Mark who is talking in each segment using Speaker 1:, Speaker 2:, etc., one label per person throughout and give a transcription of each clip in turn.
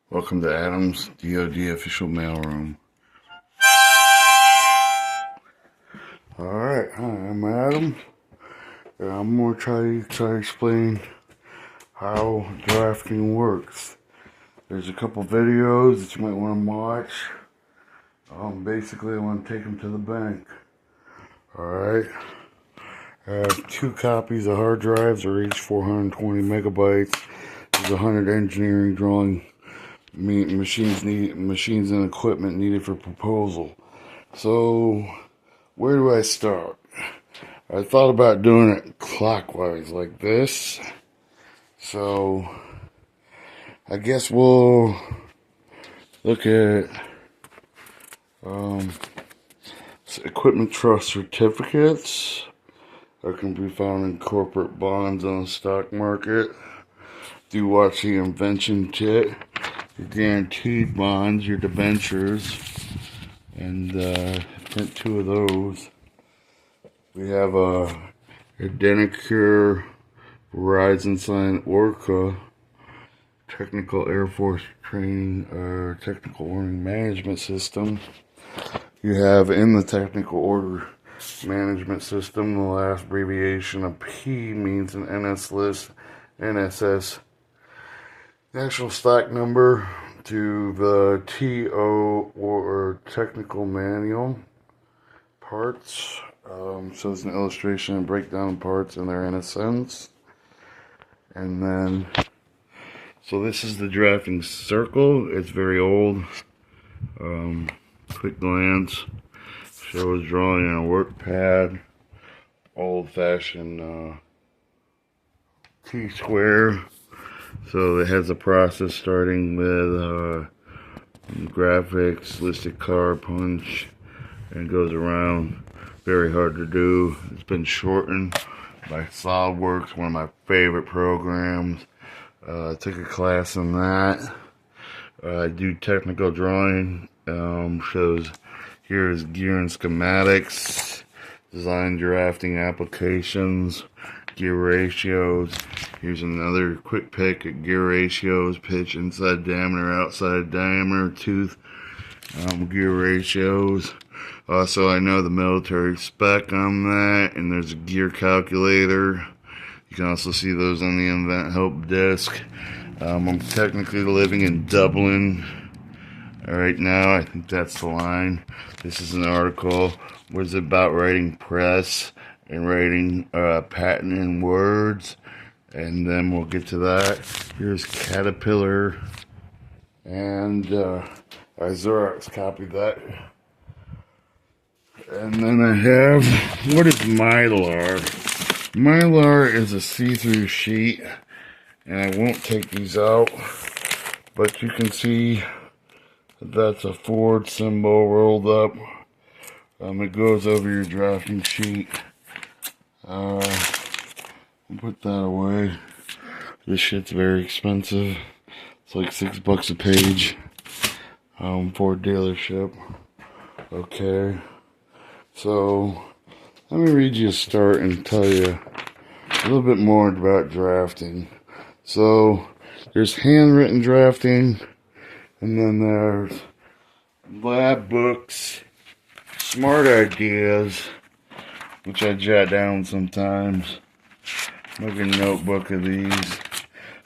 Speaker 1: Welcome to Adam's DoD official mailroom. Alright, hi, I'm Adam. And I'm going to try to explain how drafting works. There's a couple videos that you might want to watch. Basically, I want to take them to the bank. Alright. I have 2 copies of hard drives, they're each 420 megabytes. There's 100 engineering drawing machines and equipment needed for proposal. So, where do I start? I thought about doing it clockwise like this. So, I guess we'll look at equipment trust certificates that can be found in corporate bonds on the stock market. Do watch the invention kit, your guaranteed bonds, your debentures, and print 2 of those. We have a Identicure Verizon Sign Orca Technical Air Force Training or Technical Order Management System. You have in the Technical Order Management System, the last abbreviation of P means an NS list, NSS, national stock number, to the TO or Technical Manual parts. Shows an illustration and breakdown of parts and their NSNs. And then, so this is the drafting circle. It's very old. Quick glance shows drawing on a work pad, old-fashioned T-square. So it has a process starting with graphics, listed car, punch, and goes around. Very hard to do. It's been shortened by SolidWorks, one of my favorite programs. I took a class in that. I do technical drawing. Shows here's gear and schematics, design drafting applications, gear ratios. Here's another quick pick at gear ratios, pitch, inside diameter, outside diameter, tooth, gear ratios. Also, I know the military spec on that, and there's a gear calculator. You can also see those on the Invent Help disc. I'm technically living in Dublin right now. I think that's the line. This is an article. Was about writing press and writing patent in words, and then we'll get to that. Here's Caterpillar, and I Xerox copied that. And then I have, what is Mylar? Mylar is a see-through sheet, and I won't take these out, but you can see that's a Ford symbol rolled up. It goes over your drafting sheet. I'll put that away. This shit's very expensive. It's like $6 a page. Ford dealership. Okay. So, let me read you a start and tell you a little bit more about drafting. So, there's handwritten drafting, and then there's lab books, smart ideas, which I jot down sometimes. Make a notebook of these.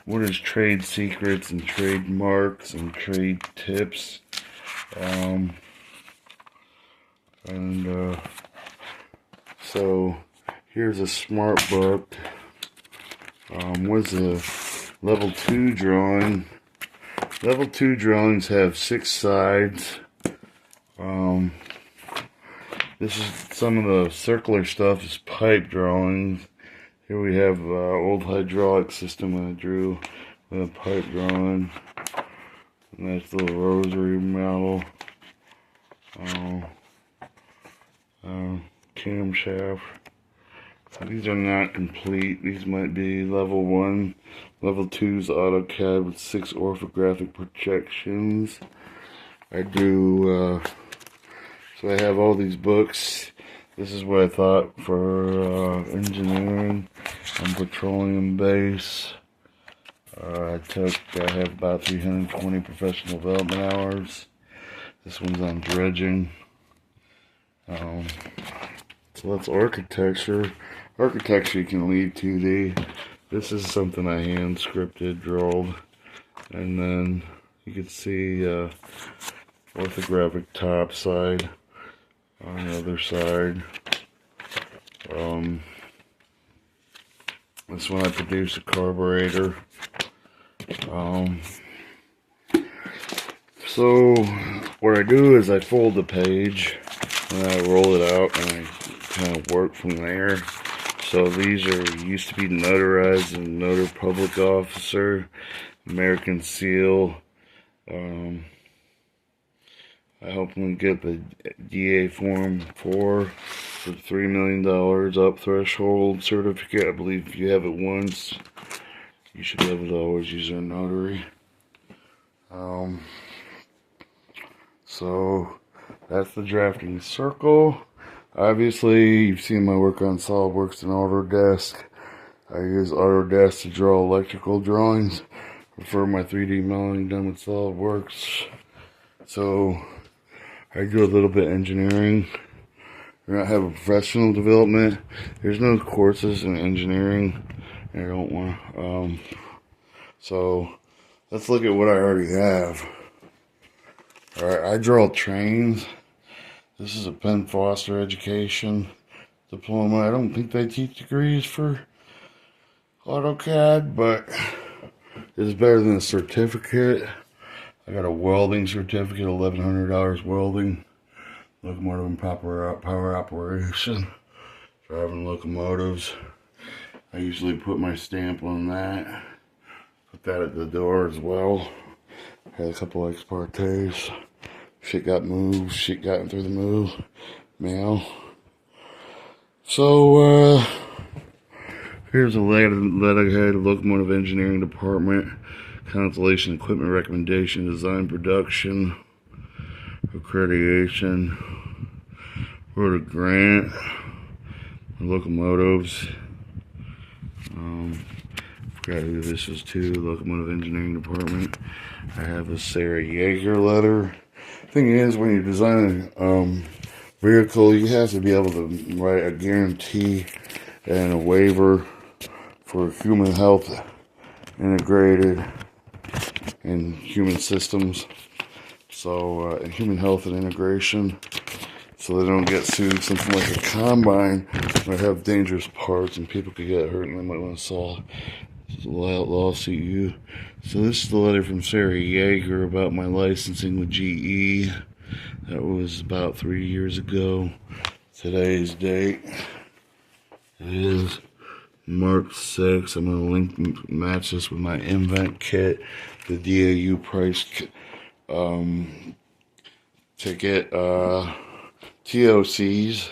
Speaker 1: What is trade secrets and trademarks and trade tips? So here's a smart book. What's a level 2 drawing? Level 2 drawings have 6 sides. This is some of the circular stuff is pipe drawings. Here we have old hydraulic system I drew with a pipe drawing. Nice little rosary model. Camshaft. These are not complete. These might be level 1. Level 2 is Autocad with 6 orthographic projections. I do, so I have all these books. This is what I thought for engineering and petroleum base. I have about 320 professional development hours. This one's on dredging. So that's architecture. Architecture can lead to this is something I hand scripted, drawed, and then you can see orthographic top side on the other side. This one I produce a carburetor. So what I do is I fold the page and I roll it out and I kind of work from there. So these used to be notarized and Notary Public Officer, American Seal. I helped them get the DA Form 4 for $3 million up threshold certificate. I believe if you have it once, you should be able to always use a notary. So that's the drafting circle. Obviously, you've seen my work on SolidWorks and Autodesk. I use Autodesk to draw electrical drawings. Prefer my 3D modeling done with SolidWorks. So I do a little bit of engineering. I don't have a professional development. There's no courses in engineering. I don't want. So let's look at what I already have. All right, I draw trains. This is a Penn Foster Education diploma. I don't think they teach degrees for AutoCAD, but it's better than a certificate. I got a welding certificate, $1,100 welding, locomotive and power operation, driving locomotives. I usually put my stamp on that, put that at the door as well. Had a couple ex partes. Shit got moved, shit got through the mail. So, here's a letterhead, locomotive engineering department, constellation equipment recommendation, design production, accreditation, wrote a grant, locomotives. Forgot who this is to, locomotive engineering department. I have a Sarah Yeager letter. Thing is, when you design a vehicle, you have to be able to write a guarantee and a waiver for human health integrated in human systems. So, human health and integration, so they don't get sued. Something like a combine might have dangerous parts and people could get hurt and they might want to lawsuit you. So this is the letter from Sarah Yeager about my licensing with GE. That was about 3 years ago. Today's date is March 6th. I'm going to match this with my invent kit, the DAU price ticket, TOCs,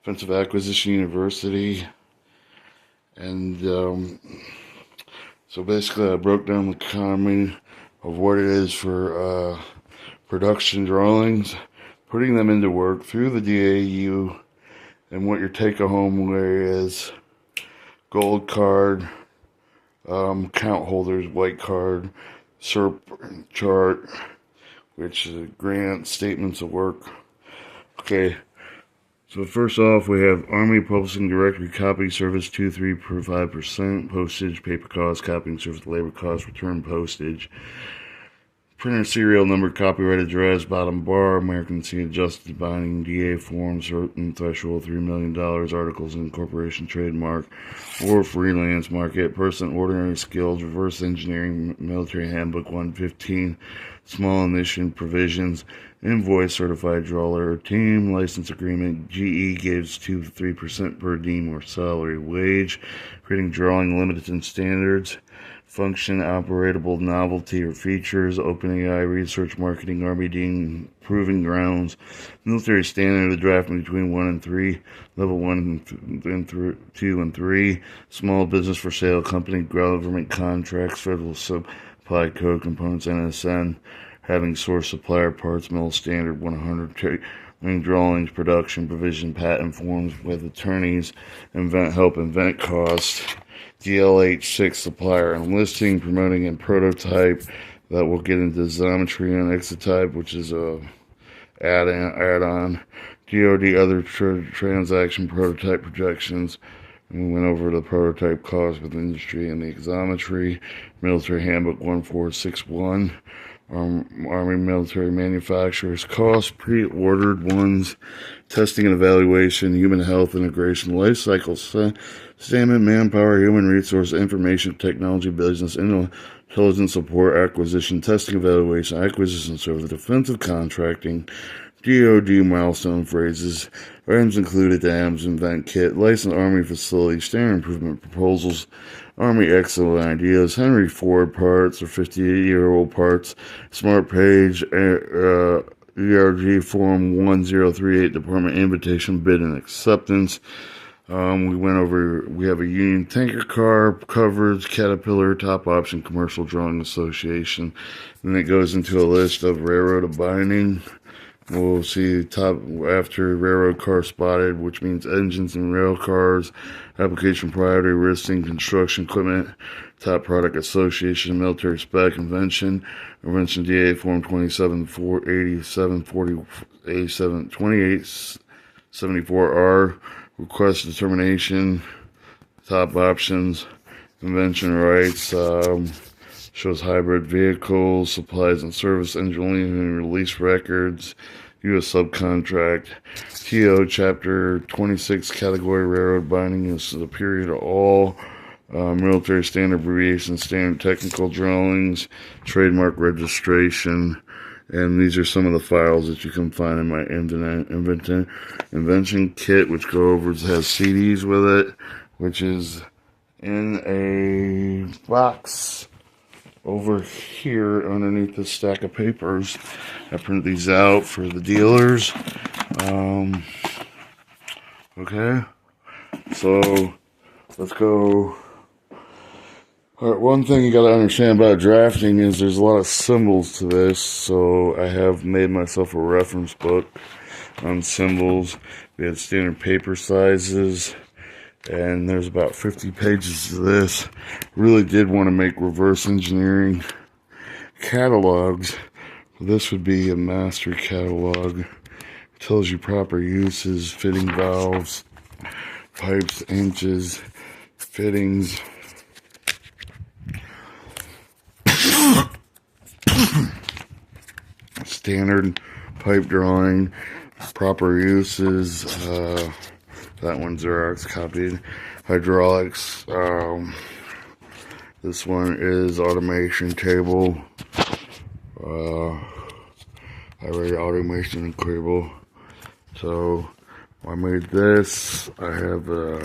Speaker 1: Offensive Acquisition University, and so basically I broke down the economy of what it is for production drawings, putting them into work through the DAU, and what your take-home way is: gold card, count holders, white card, SERP chart, which is grant, statements of work. Okay, so first off, we have Army Publishing Directory copy service 2-3 per 5%, postage, paper cost, copying service, labor cost, return postage, printer serial number, copyright address, bottom bar, American C adjusted binding, DA form, certain threshold, $3 million, articles in corporation, trademark, or freelance market, person, ordinary skills, reverse engineering, military handbook 115, small ignition provisions, invoice, certified drawer team, license agreement. GE gives 2 to 3% per diem or salary wage, creating drawing limited and standards, function, operatable, novelty or features, OpenAI, research, marketing, RBD, proving grounds, military standard, the drafting between 1 and 3, level 1 and 2 and 3, small business for sale, company, government contracts, federal supply code components, NSN, having source supplier parts, mill standard 100, drawings, production, provision, patent forms with attorneys, invent help, invent cost, DLH6 supplier and listing, promoting and prototype. That will get into Xometry and Exotype, which is a add-on. DoD other transaction prototype projections. And we went over the prototype cost with industry and the Xometry. Military Handbook 1461. Army military manufacturers cost, pre-ordered ones, testing and evaluation, human health integration, life cycle, sustainment, manpower, human resource, information technology, business, intelligence support, acquisition, testing, evaluation, acquisition service, defensive contracting, DoD milestone phrases, items included, dams, invent kit, licensed Army facility, standard improvement proposals, Army excellent ideas, Henry Ford parts or 58-year-old parts, smart page, ERG form 1038, department invitation, bid and acceptance. We went over, we have a Union tanker car, coverage, Caterpillar, top option, commercial drawing association. Then it goes into a list of railroad binding. We'll see top after railroad car spotted, which means engines and rail cars, application priority, listing, construction equipment, top product association, military spec, convention DA form 2874R, request determination, top options, convention rights, shows hybrid vehicles, supplies and service, engineering release records, U.S. subcontract, TO Chapter 26 category railroad binding is superior to all, military standard abbreviation, standard technical drawings, trademark registration, and these are some of the files that you can find in my invention kit, which has CDs with it, which is in a box over here underneath this stack of papers. I printed these out for the dealers. Okay, so let's go. Alright, one thing you gotta understand about drafting is there's a lot of symbols to this, so I have made myself a reference book on symbols. We had standard paper sizes, and there's about 50 pages to this. Really did want to make reverse engineering catalogs. This would be a master catalog. It tells you proper uses, fitting valves, pipes, inches, fittings. Standard pipe drawing, proper uses, that one's Xerox copied. Hydraulics, this one is automation table, highway automation cable. So I made this. I have a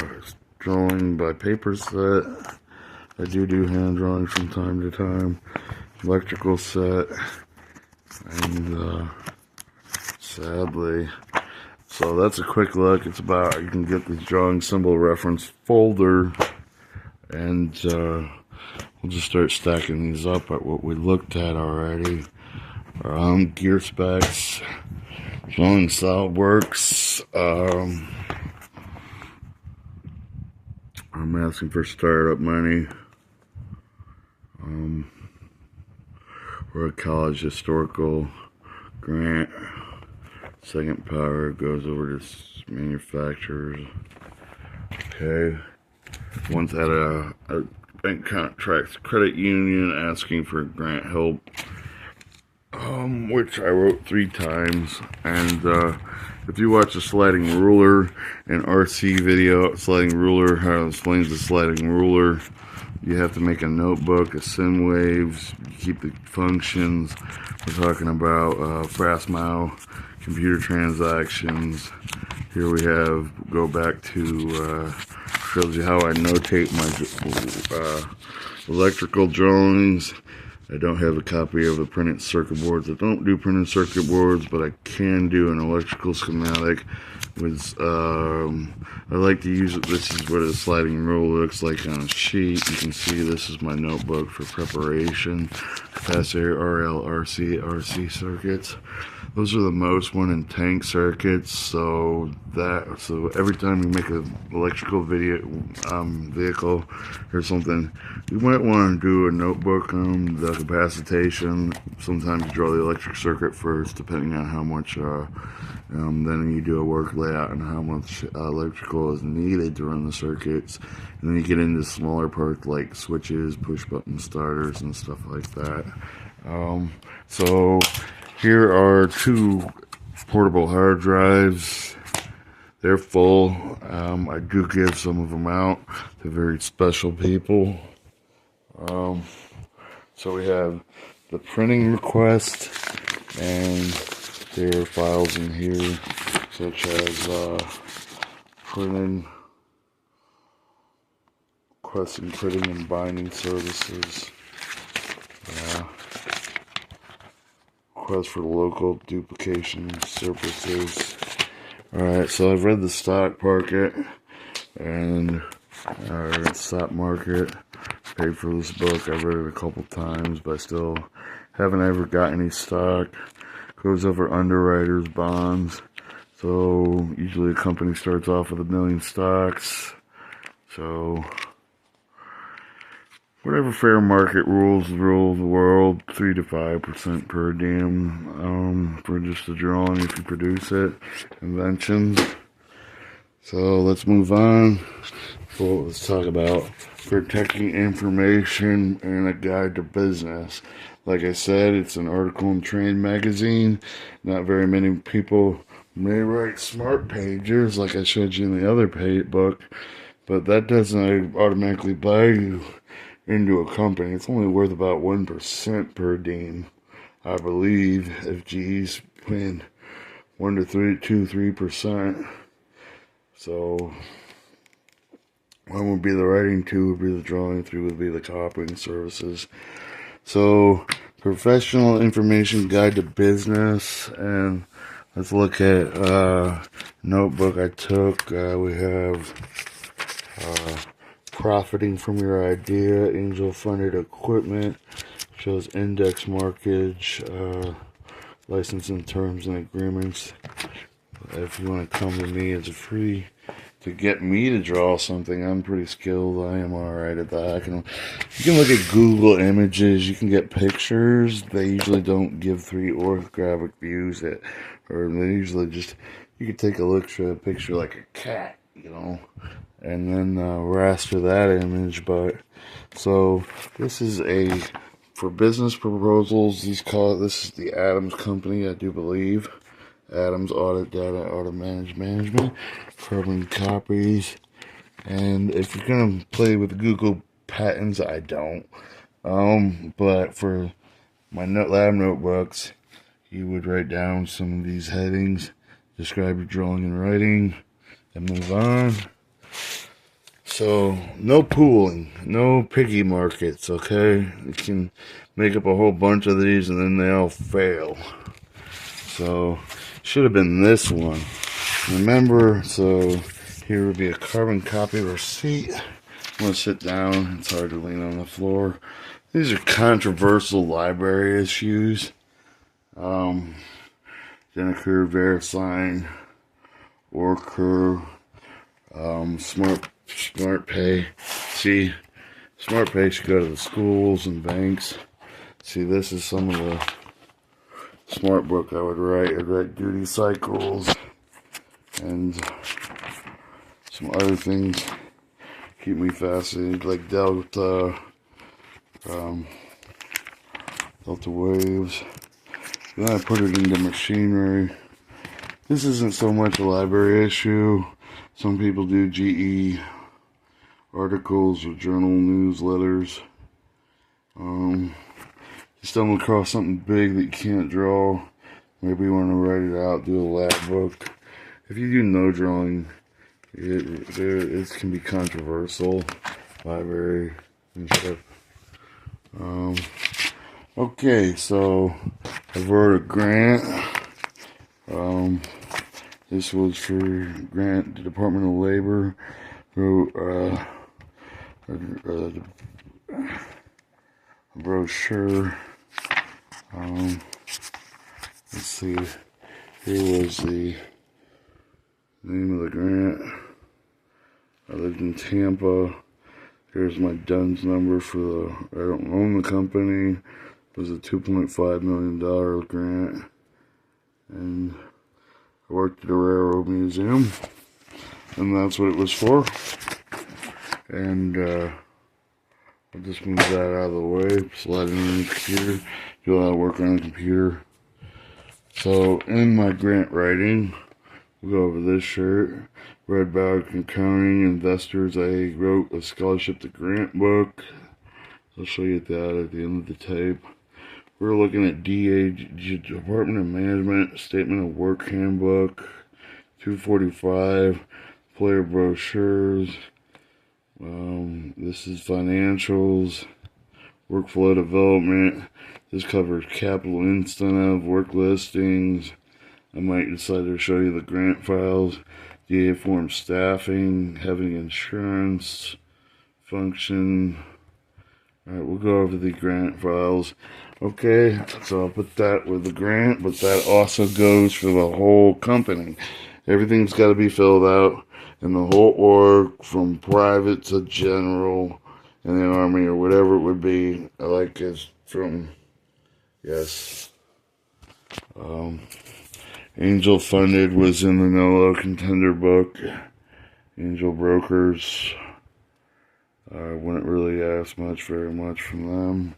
Speaker 1: drawing by paper set. I do hand drawings from time to time. Electrical set, and sadly, so that's a quick look. It's about, you can get the drawing symbol reference folder, and we'll just start stacking these up at what we looked at already. Gear specs, drawing SolidWorks. I'm asking for startup money. We're a college historical grant. Second power goes over to manufacturers. Okay. Once had a bank contract credit union asking for grant help, which I wrote 3 times. And if you watch a sliding ruler, an RC video, sliding ruler, how it explains the sliding ruler, you have to make a notebook, a sim waves, keep the functions. We're talking about FastMile, computer transactions. Here we have, go back to, shows you how I notate my electrical drawings. I don't have a copy of the printed circuit boards. I don't do printed circuit boards, but I can do an electrical schematic. was I like to use it. This is what a sliding rule looks like on a sheet. You can see this is my notebook for preparation. Capacitor, RL, RC, RC circuits. Those are the most one in tank circuits. So every time you make an electrical vehicle or something, you might want to do a notebook on the capacitation. Sometimes you draw the electric circuit first, depending on how much. Then you do a work layout on how much electrical is needed to run the circuits. And then you get into smaller parts like switches, push button starters, and stuff like that. So here are 2 portable hard drives. They're full. I do give some of them out to very special people. So we have the printing request, and there are files in here such as printing, requesting printing and binding services, request for local duplication services. Alright, so I've read the stock market and stock market, paid for this book. I've read it a couple times, but I still haven't ever got any stock. Goes over underwriters, bonds. So usually a company starts off with 1 million stocks. So whatever fair market rules rule the world, 3 to 5% per diem for just a drawing if you produce it. Inventions. So let's move on. Well, let's talk about protecting information and a guide to business. Like I said, it's an article in Trade magazine. Not very many people may write smart pages like I showed you in the other book, but that doesn't automatically buy you into a company. It's only worth about 1% per diem, I believe, if GE's paying 1 to 3%. So 1 would be the writing, 2 would be the drawing, 3 would be the copying services. So, professional information guide to business, and let's look at notebook I took. We have profiting from your idea, angel funded equipment, shows index markage, licensing terms and agreements. If you want to come to me, it's free. To get me to draw something, I'm pretty skilled. I am alright at that. You can look at Google Images. You can get pictures. They usually don't give 3 orthographic views, or they usually just, you can take a look at a picture like a cat, and then raster that image. But so this is for business proposals. This is the Adams Company, I do believe. Adams Audit Data, Auto Management, carbon copies. And if you're gonna play with Google Patents, I don't. But for my lab notebooks, you would write down some of these headings, describe your drawing and writing, and move on. So no pooling, no piggy markets. Okay, you can make up a whole bunch of these and then they all fail. So should have been this one. Remember, so here would be a carbon copy receipt. I'm going to sit down. It's hard to lean on the floor. These are controversial library issues. Jennifer, VeriSign, Orcur, Smart Pay. See, Smart Pay should go to the schools and banks. See, this is some of the smart book I would write. I'd write duty cycles and some other things keep me fascinated, like delta waves. Then I put it into machinery. This isn't so much a library issue. Some people do GE articles or journal newsletters. You stumble across something big that you can't draw, maybe you want to write it out, do a lab book. If you do no drawing, it can be controversial, library and stuff. Okay, so I wrote a grant. This was for grant the Department of Labor wrote a brochure. Let's see. Here was the name of the grant. I lived in Tampa. Here's my DUNS number for the, I don't own the company. It was a $2.5 million grant. And I worked at a railroad museum. And that's what it was for. And I'll just move that out of the way. Slide it in the computer. Do a lot of work on the computer. So in my grant writing, we'll go over this shirt. Red Bag Accounting Investors. I wrote a scholarship to grant book. I'll show you that at the end of the tape. We're looking at Department of Management Statement of Work Handbook, 245 player brochures. This is financials, workflow development. This covers capital incentive, work listings. I might decide to show you the grant files. DA form staffing, having insurance, function. Alright, we'll go over the grant files. Okay, so I'll put that with the grant, but that also goes for the whole company. Everything's got to be filled out in the whole org, from private to general in the Army or whatever it would be. I like it from, yes. Angel Funded was in the No Contender book. Angel Brokers. I wouldn't really ask very much from them.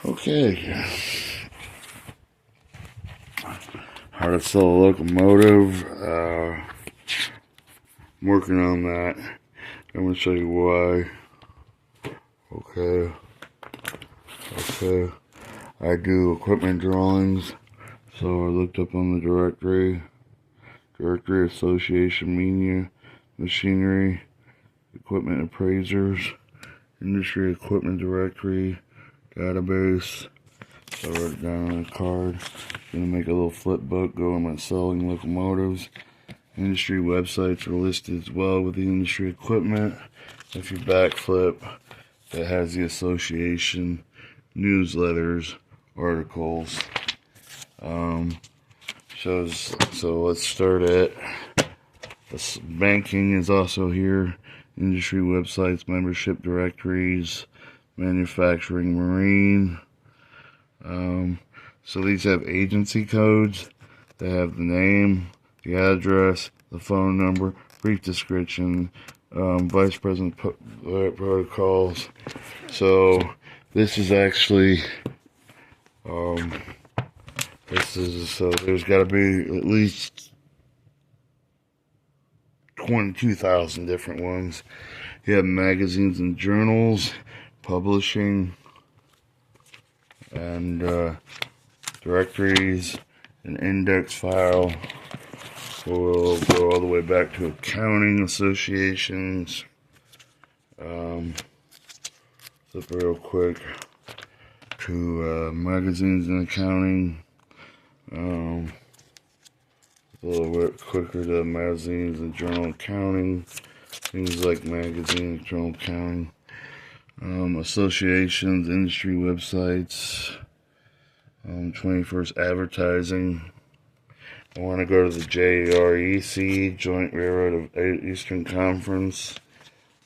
Speaker 1: Okay. How to sell a locomotive. I'm working on that. I'm going to show you why. Okay. I do equipment drawings, so I looked up on the directory Association Media, Machinery, Equipment Appraisers, Industry Equipment Directory, Database. So I wrote it down on a card. I'm going to make a little flip book going on selling locomotives. Industry websites are listed as well with the industry equipment. If you backflip, it has the association, newsletters, articles. So let's start at banking is also here. Industry websites, membership directories, manufacturing, marine. So these have agency codes. They have the name, the address, the phone number, brief description, vice president protocols. So this is actually, so there's got to be at least 22,000 different ones. You have magazines and journals, publishing, and directories, an index file. So we'll go all the way back to accounting associations. Flip real quick to magazines and accounting. A little bit quicker to magazines and journal accounting. Things like magazine and journal accounting. Associations, industry websites. 21st advertising. I want to go to the JREC, Joint Railroad of Eastern Conference.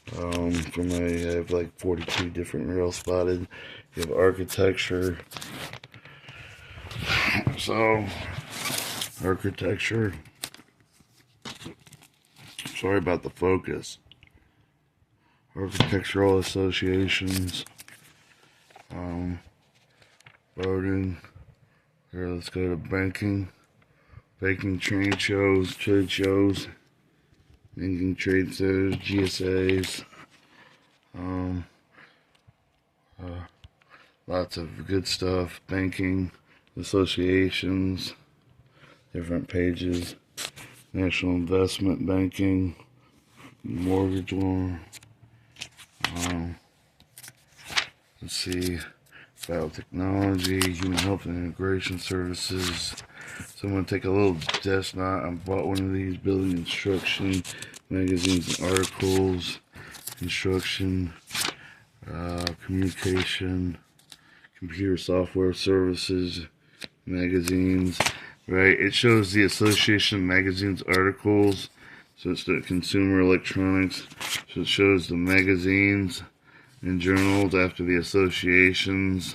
Speaker 1: For me, I have like 42 different rails spotted. You have architecture. So, architecture. Sorry about the focus. Architectural associations. Voting. Here, let's go to banking. Banking trade shows, banking trade shows, GSAs. Lots of good stuff. Banking associations, different pages. National investment banking, mortgage loan. Let's see, biotechnology, human health and integration services. So I'm going to take a little desk knot. I bought one of these: building instruction, magazines and articles, construction, communication, computer software services, magazines. Right, it shows the Association of Magazines articles. So it's the consumer electronics. So it shows the magazines and journals after the associations,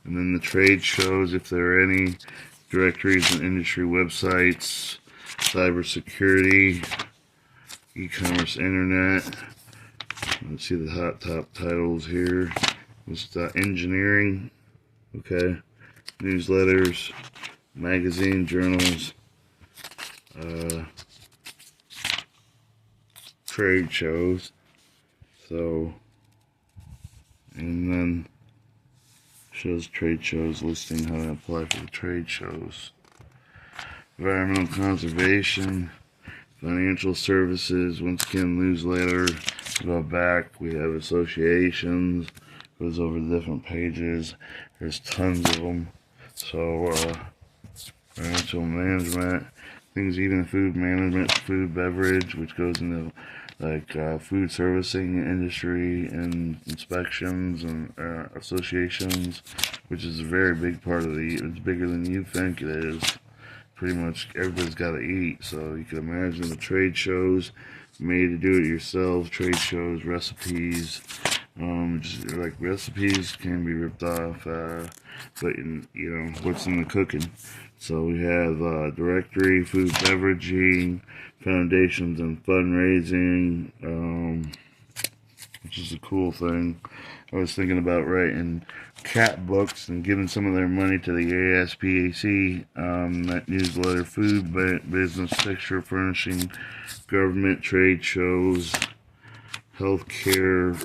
Speaker 1: and then the trade shows, if there are any, directories and industry websites, cybersecurity, e-commerce, internet. Let's see the hot top titles here. It's engineering, okay, newsletters, magazine, journals, trade shows. So, and then shows trade shows, listing how to apply for the trade shows. Environmental conservation, financial services, once again newsletter. Go back, we have associations, goes over the different pages. There's tons of them. So financial management, things, even food management, food beverage, which goes into like food servicing industry and inspections and associations, which is a very big part of it's bigger than you think it is. Pretty much everybody's got to eat, so you can imagine the trade shows, made to do it yourself, trade shows, recipes, just like recipes can be ripped off, but you know, what's in the cooking. So we have directory, food beveraging, foundations and fundraising, which is a cool thing. I was thinking about writing cat books and giving some of their money to the ASPAC, that newsletter, food business, texture, furnishing, government, trade shows, healthcare.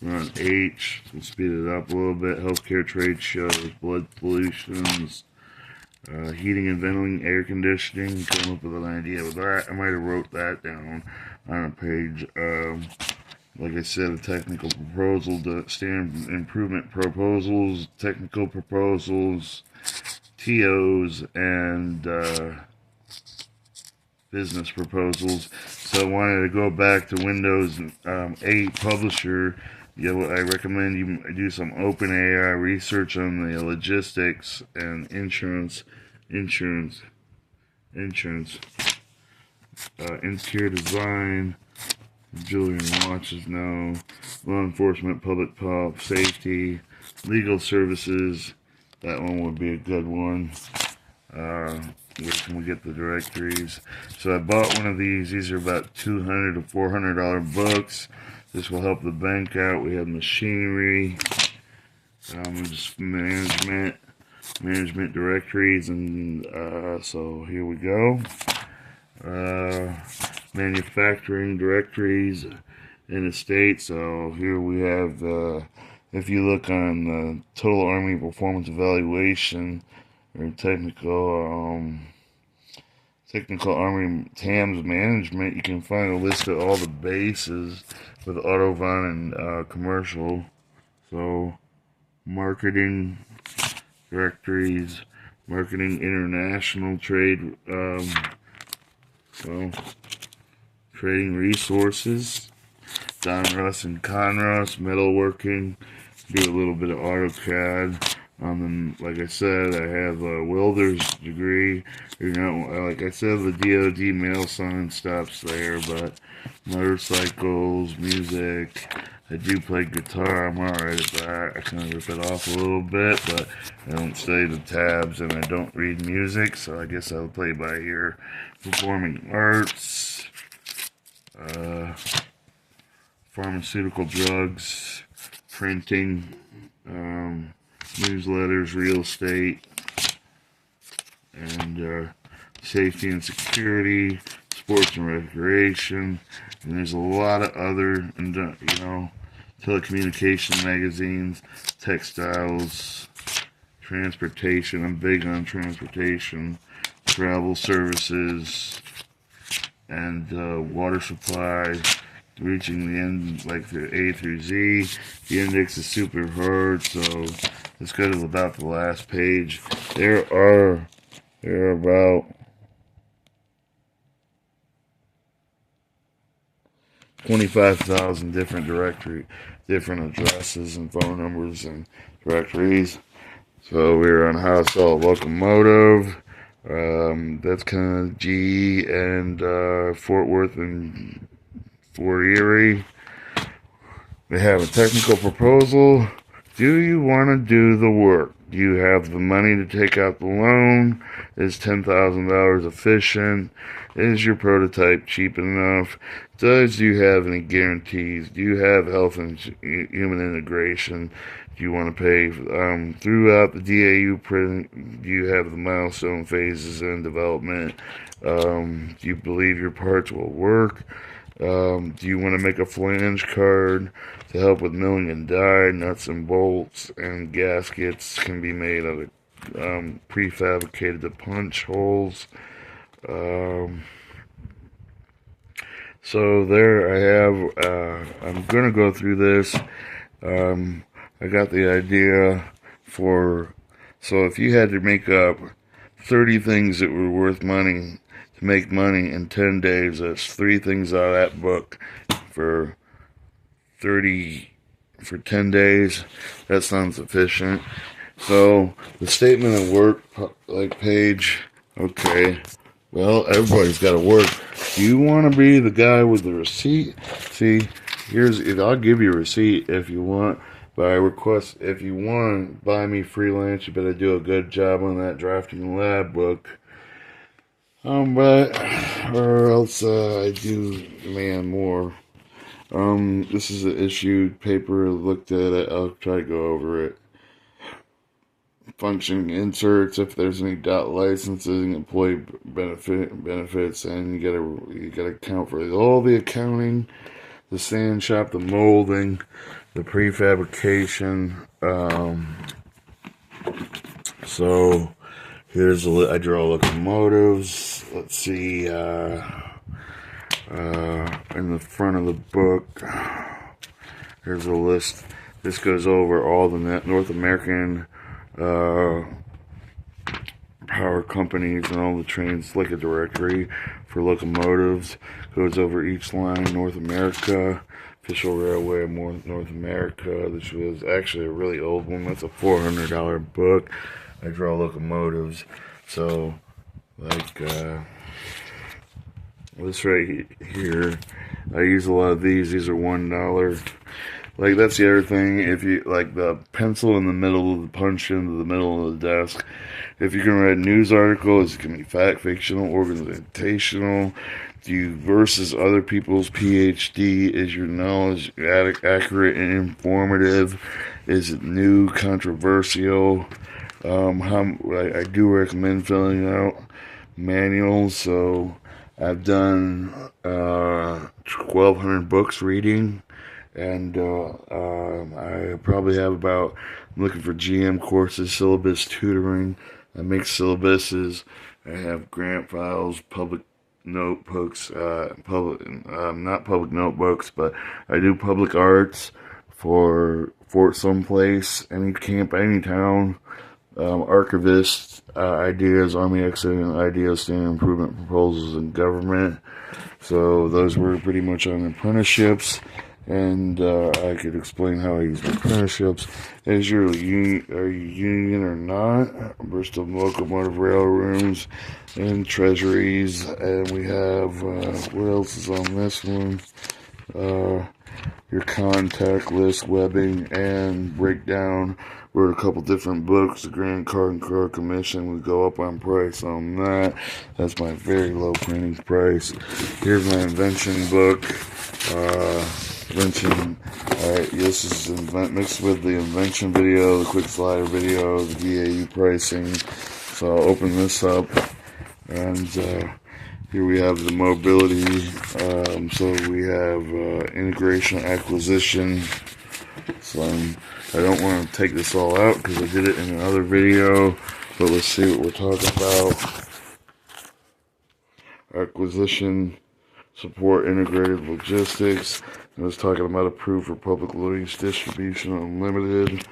Speaker 1: We're on H, we'll speed it up a little bit. Healthcare, trade shows, blood pollutions, heating and ventilating, air conditioning. Come up with an idea with that. I might have wrote that down on a page. Like I said, the technical proposal, the standard improvement proposals, technical proposals, TOs, and business proposals. So I wanted to go back to Windows 8 Publisher. Yeah, well, I recommend you do some OpenAI research on the logistics and insurance, interior design, jewelry and watches, no, law enforcement, public safety, legal services. That one would be a good one. Where can we get the directories? So I bought one of these. These are about $200 to $400 books. This will help the bank out. We have machinery, just management directories, and so here we go. Manufacturing directories in the state. So here we have, if you look on the Total Army Performance Evaluation, or technical Army TAMS management, you can find a list of all the bases with Autocad and commercial. So marketing directories, marketing, international trade, so trading resources, Donruss and Conruss, metalworking, do a little bit of AutoCAD. And like I said, I have a welder's degree. You know, like I said, the DoD mail sign stops there, but motorcycles, music. I do play guitar. I'm alright at that. I kind of rip it off a little bit, but I don't study the tabs and I don't read music, so I guess I'll play by ear. Performing arts, pharmaceutical drugs, printing, newsletters, real estate, and safety and security, sports and recreation, and there's a lot of other, telecommunication magazines, textiles, transportation. I'm big on transportation, travel services, and water supply, reaching the end, like through A through Z. The index is super hard, so let's go to about the last page. There are about 25,000 different addresses and phone numbers and directories. So we're on how to sell a locomotive. That's kind of G and Fort Worth and Fort Erie. They have a technical proposal. Do you want to do the work? Do you have the money to take out the loan? Is $10,000 efficient? Is your prototype cheap enough? Do you have any guarantees? Do you have health and human integration? Do you want to pay throughout the DAU print? Do you have the milestone phases in development? Do you believe your parts will work? Do you want to make a flange card to help with milling and die? Nuts and bolts and gaskets can be made out of prefabricated punch holes. So there I have, I'm going to go through this. I got the idea for, so if you had to make up 30 things that were worth money to make money in 10 days, that's 3 things out of that book for 10 days. That sounds efficient. So the statement of work page, okay. Well, everybody's got to work. Do you want to be the guy with the receipt? See, I'll give you a receipt if you want, but I request if you want to buy me freelance, you better do a good job on that drafting lab book. Or else I do demand more. This is an issued paper. Looked at it. I'll try to go over it. Function inserts, if there's any licensing, employee benefits, and you gotta account for all the accounting, the sand shop, the molding, the prefabrication. So here's I draw locomotives. Let's see, in the front of the book, here's a list. This goes over all the North American power companies and all the trains, like a directory for locomotives. Goes over each line. North America, Official Railway of North America. This was actually a really old one. That's a $400 book. I draw locomotives. So, like this right here, I use a lot of these. These are $1. Like, that's the other thing. If you, like, the pencil in the middle of the punch into the middle of the desk, if you can write news articles, it can be fact, fictional, organizational. Do you versus other people's PhD? Is your knowledge accurate and informative? Is it new, controversial? I do recommend filling out manuals. So I've done 1,200 books reading. And I probably have about, I'm looking for GM courses, syllabus tutoring. I make syllabuses. I have grant files, public notebooks, not public notebooks, but I do public arts for Fort Someplace, any camp, any town. Archivist ideas, Army accident ideas, standard improvement proposals in government. So those were pretty much on apprenticeships. And I could explain how I use my apprenticeships. Are you union or not? Bristol Locomotive Railrooms and Treasuries. And we have, what else is on this one? Your contact list, webbing, and breakdown. Wrote a couple different books. The Grand Card and Car Commission would go up on price on that. That's my very low printing price. Here's my invention book. This is mixed with the invention video, the quick slider video, the DAU pricing. So I'll open this up, and here we have the mobility. So we have integration, acquisition. So I don't want to take this all out because I did it in another video, but let's see what we're talking about. Acquisition. support integrated logistics. I was talking about approved for public release, distribution unlimited,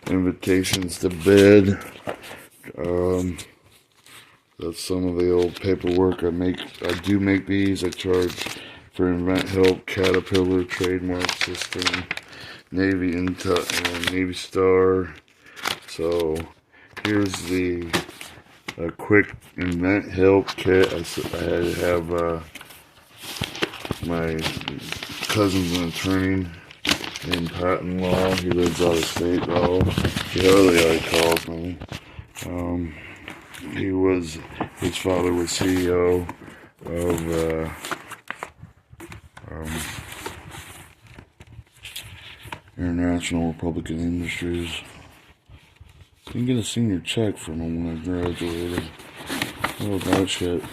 Speaker 1: invitations to bid. That's some of the old paperwork I make. I do make these. I charge for Invent Help, Caterpillar, Trademark System, Navy Intel, and Navy Star. So here's the quick Invent Help kit. I have my cousin's an attorney named patent law. He lives out of state though. He hardly calls me. His father was CEO of International Republican Industries. Didn't get a senior check from him when I graduated. Oh, that shit.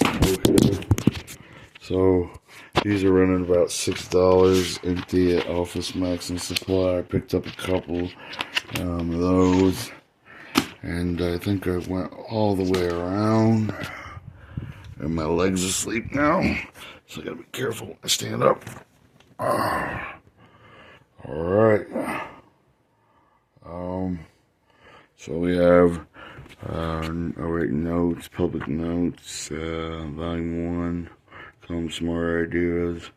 Speaker 1: Okay. So, these are running about $6 empty at Office Max and Supply. I picked up a couple of those. And I think I went all the way around. And my legs asleep now. So I gotta be careful when I stand up. Alright. So we have notes, public notes, volume 1, Come Smart Ideas,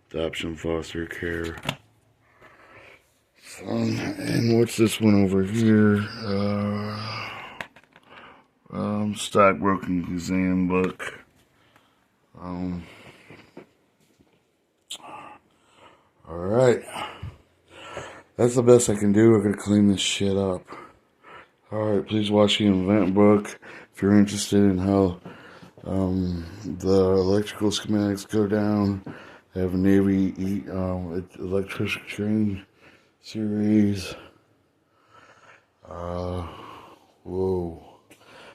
Speaker 1: Adoption Foster Care. And what's this one over here? Stockbroking exam book. Alright. That's the best I can do. I gotta clean this shit up. Alright, please watch the event book if you're interested in how the electrical schematics go down. I have a Navy electrician training series. Whoa.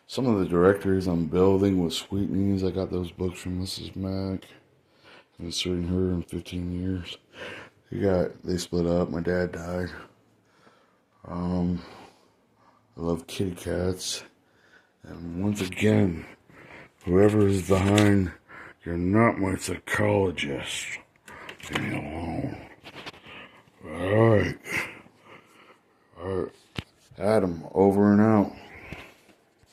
Speaker 1: Some of the directories I'm building with Sweetnies. I got those books from Mrs. Mac. I've been serving her in 15 years. They split up. My dad died. I love kitty cats. And once again, whoever is behind, you're not my psychologist. Leave me alone. Alright. Adam, over and out.